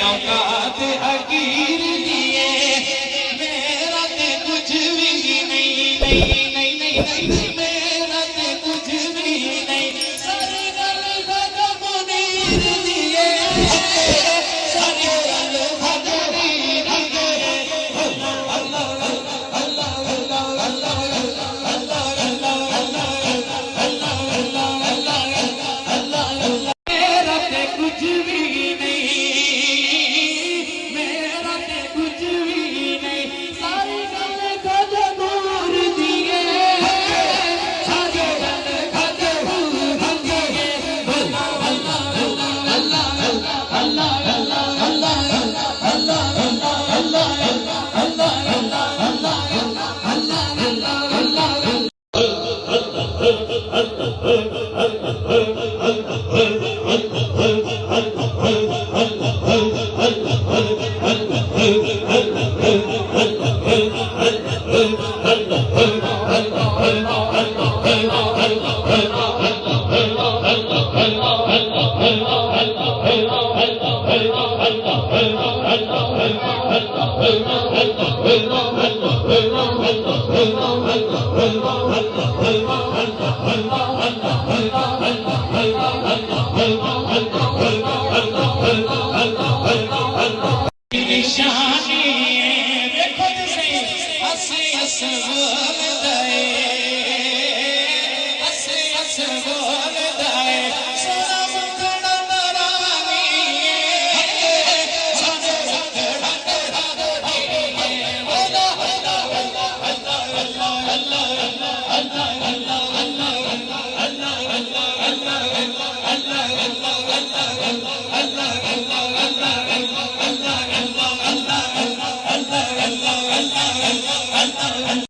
اوقات حقیر دیے میرا تے کچھ بھی نہیں نہیں نہیں نہیں نہیں میرا تے کچھ بھی نہیں ساری گل ختم منیر دیے ساری گل ختم منیر دیے اللہ اللہ اللہ اللہ اللہ کچھ بھی نہیں میرا تے کچھ بھی نہیں ساری گل دور دیے ساری گل دور دیے اللہ اللہ اللہ اللہ اللہ اللہ نشانی دیکھو تے صحیح ہس